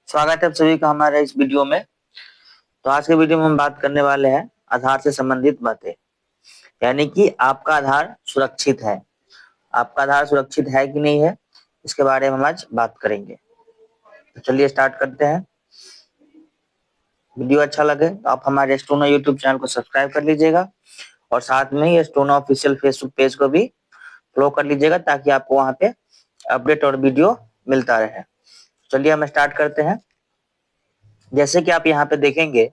स्वागत है आप सभी का हमारे इस वीडियो में। तो आज के वीडियो में हम बात करने वाले हैं आधार से संबंधित बातें, यानी कि आपका आधार सुरक्षित है। आपका आधार सुरक्षित है कि नहीं है, इसके बारे में हम आज बात करेंगे। तो चलिए स्टार्ट करते हैं। वीडियो अच्छा लगे तो आप हमारे स्टोनो यूट्यूब चैनल को सब्सक्राइब कर लीजिएगा और साथ में ही स्टोनो ऑफिशियल फेसबुक पेज को भी फॉलो कर लीजिएगा ताकि आपको वहां पे अपडेट और वीडियो मिलता रहे। चलिए हम स्टार्ट करते हैं। जैसे कि आप यहाँ पे देखेंगे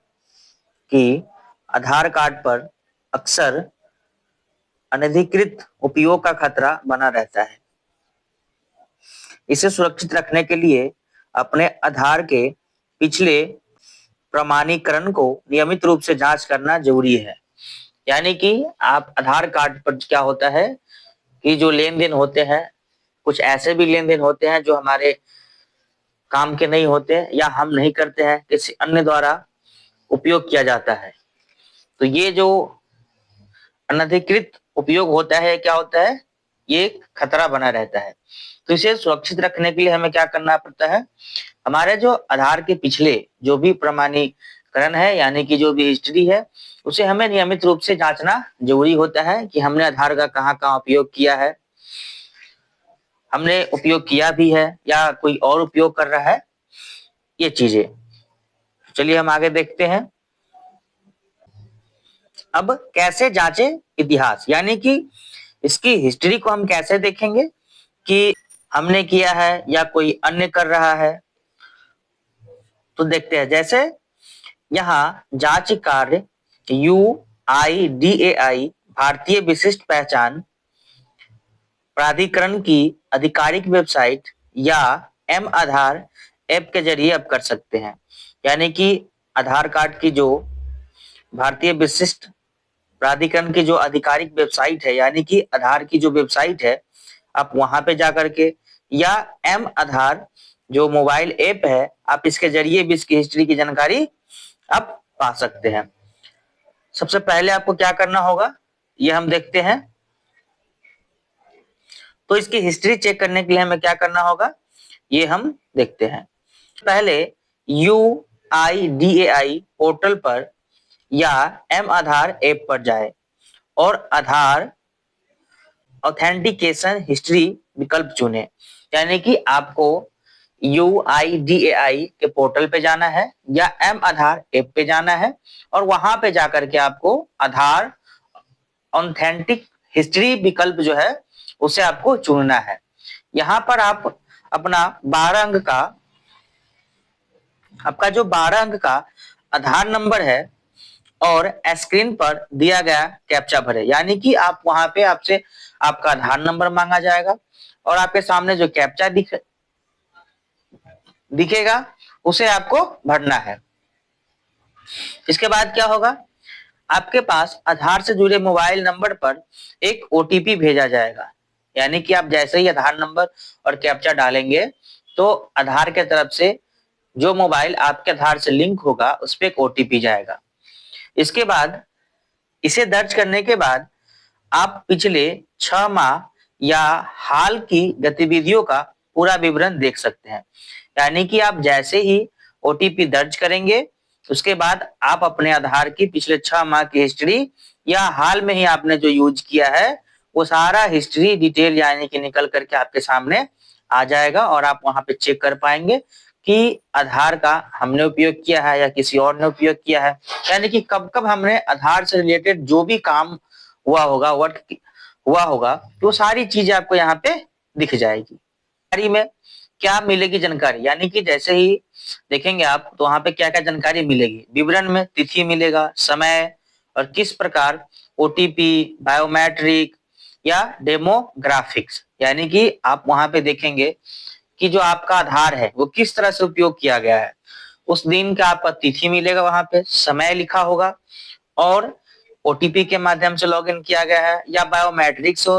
कि आधार कार्ड पर अक्सर अनधिकृत उपयोग का खतरा बना रहता है। इसे सुरक्षित रखने के लिए अपने आधार के पिछले प्रमाणीकरण को नियमित रूप से जांच करना जरूरी है। यानी कि आप आधार कार्ड पर क्या होता है कि जो लेन देन होते हैं, कुछ ऐसे भी लेन देन होते हैं जो हमारे काम के नहीं होते या हम नहीं करते हैं, किसी अन्य द्वारा उपयोग किया जाता है। तो ये जो अनधिकृत उपयोग होता है, क्या होता है, ये खतरा बना रहता है। तो इसे सुरक्षित रखने के लिए हमें क्या करना पड़ता है, हमारे जो आधार के पिछले जो भी प्रमाणीकरण है, यानी कि जो भी हिस्ट्री है, उसे हमें नियमित रूप से जांचना जरूरी होता है कि हमने आधार का कहाँ कहाँ उपयोग किया है, हमने उपयोग किया भी है या कोई और उपयोग कर रहा है, ये चीजें। चलिए हम आगे देखते हैं। अब कैसे जांचे इतिहास, यानी कि इसकी हिस्ट्री को हम कैसे देखेंगे कि हमने किया है या कोई अन्य कर रहा है। तो देखते हैं, जैसे यहाँ जांच कार्य UIDAI भारतीय विशिष्ट पहचान प्राधिकरण की आधिकारिक वेबसाइट या एम आधार ऐप के जरिए आप कर सकते हैं। यानी कि आधार कार्ड की जो भारतीय विशिष्ट प्राधिकरण की जो आधिकारिक वेबसाइट है, यानी कि आधार की जो वेबसाइट है, आप वहां पे जाकर के या एम आधार जो मोबाइल ऐप है, आप इसके जरिए भी इसकी हिस्ट्री की जानकारी आप पा सकते हैं। सबसे पहले आपको क्या करना होगा, ये हम देखते हैं। तो इसकी हिस्ट्री चेक करने के लिए हमें क्या करना होगा, ये हम देखते हैं। पहले UIDAI पोर्टल पर या एम आधार ऐप पर जाए और आधार ऑथेंटिकेशन हिस्ट्री विकल्प चुने। यानी कि आपको UIDAI के पोर्टल पे जाना है या एम आधार ऐप पे जाना है और वहां पे जाकर के आपको आधार ऑथेंटिक हिस्ट्री विकल्प जो है उसे आपको चुनना है। यहाँ पर आप अपना 12 अंक का, आपका जो 12 अंक का आधार नंबर है और स्क्रीन पर दिया गया कैप्चा भरे। यानी कि आप वहां पे आपसे आपका आधार नंबर मांगा जाएगा और आपके सामने जो कैप्चा दिखेगा उसे आपको भरना है। इसके बाद क्या होगा, आपके पास आधार से जुड़े मोबाइल नंबर पर एक OTP भेजा जाएगा। यानी कि आप जैसे ही आधार नंबर और कैप्चा डालेंगे तो आधार के तरफ से जो मोबाइल आपके आधार से लिंक होगा उस पर एक OTP जाएगा। इसके बाद इसे दर्ज करने के बाद आप पिछले 6 माह या हाल की गतिविधियों का पूरा विवरण देख सकते हैं। यानी कि आप जैसे ही OTP दर्ज करेंगे उसके बाद आप अपने आधार की पिछले 6 माह की हिस्ट्री या हाल में ही आपने जो यूज किया है वो सारा हिस्ट्री डिटेल यानी कि निकल करके आपके सामने आ जाएगा और आप वहां पे चेक कर पाएंगे कि आधार का हमने उपयोग किया है या किसी और ने उपयोग किया है। यानी कि कब कब हमने आधार से रिलेटेड जो भी काम हुआ होगा, वर्क हुआ होगा, तो सारी चीजें आपको यहाँ पे दिख जाएगी। जानकारी में क्या मिलेगी जानकारी, यानी कि जैसे ही देखेंगे आप तो वहां पे क्या क्या जानकारी मिलेगी। विवरण में तिथि मिलेगा, समय और किस प्रकार OTP, बायोमेट्रिक या डेमोग्राफिक्स। यानी कि आप वहां पे देखेंगे कि जो आपका आधार है वो किस तरह से उपयोग किया गया है। उस दिन का आपका तिथि मिलेगा, वहां पे समय लिखा होगा और OTP के माध्यम से लॉगिन किया गया है या बायोमेट्रिक से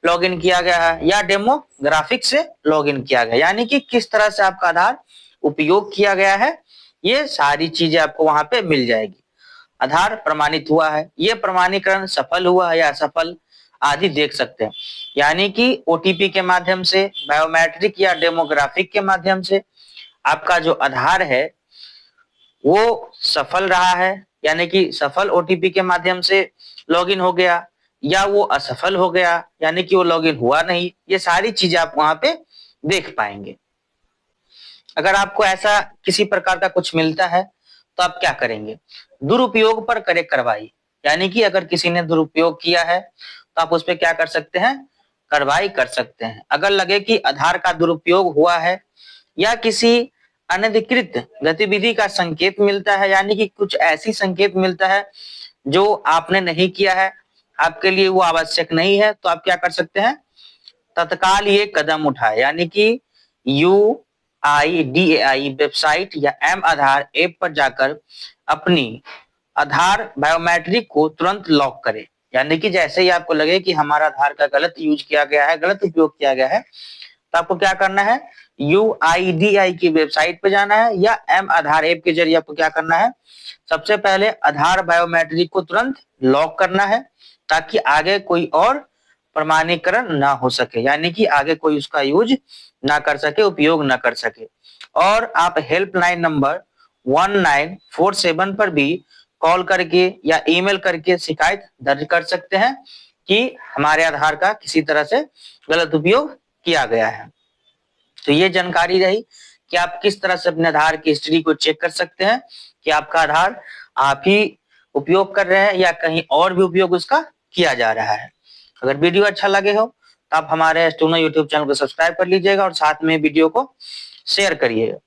लॉगिन किया गया है या डेमोग्राफिक से लॉगिन किया गया, यानी कि किस तरह से आपका आधार उपयोग किया गया है, ये सारी चीजें आपको वहां पे मिल जाएगी। आधार प्रमाणित हुआ है, ये प्रमाणीकरण सफल हुआ है या असफल आदि देख सकते हैं। यानी कि OTP के माध्यम से, बायोमेट्रिक या डेमोग्राफिक के माध्यम से आपका जो आधार है वो सफल रहा है, यानी कि सफल ओटीपी के माध्यम से लॉगिन हो गया, या वो असफल हो गया यानी कि वो लॉगिन हुआ नहीं, ये सारी चीजें आप वहां पे देख पाएंगे। अगर आपको ऐसा किसी प्रकार का कुछ मिलता है तो आप क्या करेंगे, दुरुपयोग पर करें कार्रवाई, यानी कि अगर किसी ने दुरुपयोग किया है तो आप उस पर क्या कर सकते हैं, कार्रवाई कर सकते हैं। अगर लगे कि आधार का दुरुपयोग हुआ है या किसी अनधिकृत गतिविधि का संकेत मिलता है, यानी कि कुछ ऐसी संकेत मिलता है जो आपने नहीं किया है, आपके लिए वो आवश्यक नहीं है, तो आप क्या कर सकते हैं, तत्काल ये कदम उठाए, यानी कि UIDAI वेबसाइट या एम आधार ऐप पर जाकर अपनी आधार बायोमेट्रिक को तुरंत लॉक करें। यानी कि जैसे ही आपको लगे कि हमारा आधार का गलत यूज किया गया है, गलत उपयोग किया गया है, तो आपको क्या करना है, UIDAI की वेबसाइट पे जाना है या एम आधार ऐप के जरिए आपको क्या करना है, सबसे पहले आधार बायोमेट्रिक को तुरंत लॉक करना है, ताकि आगे कोई और प्रमाणीकरण ना हो सके, यानी कि आगे कोई उसका यूज ना कर सके, उपयोग ना कर सके। और आप हेल्पलाइन नंबर 1947 पर भी कॉल करके या ईमेल करके शिकायत दर्ज कर सकते हैं कि हमारे आधार का किसी तरह से गलत उपयोग किया गया है। तो ये जानकारी रही कि आप किस तरह से अपने आधार की हिस्ट्री को चेक कर सकते हैं कि आपका आधार आप ही उपयोग कर रहे हैं या कहीं और भी उपयोग उसका किया जा रहा है। अगर वीडियो अच्छा लगे हो तो आप हमारे स्टूनो यूट्यूब चैनल को सब्सक्राइब कर लीजिएगा और साथ में वीडियो को शेयर करिएगा।